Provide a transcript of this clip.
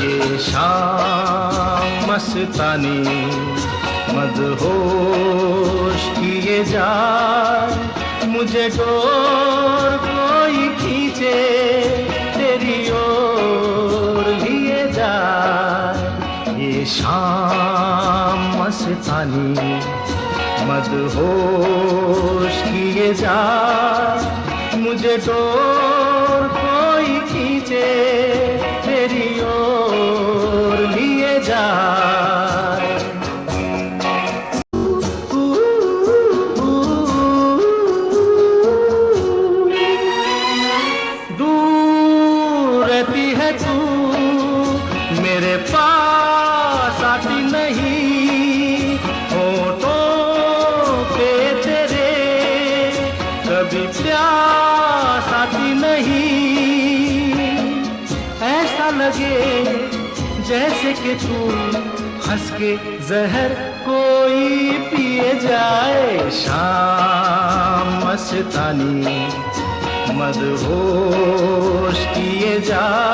ये शाम मस्तानी मदहोश किए जाए, मुझे डोर कोई खींचे तेरी ओर लिए जाए। ये शाम मस्तानी मदहोश किए जाए, मुझे डोर कोई खींचे तेरी ओर लिए जाए। दूर रहती है तू मेरे पास आती नहीं, होठों पे तेरे कभी प्यास आती नहीं। ऐसा लगे जैसे कि तू हंस के जहर कोई पिए जाए। शाम मस्तानी मदहोश किए जाए,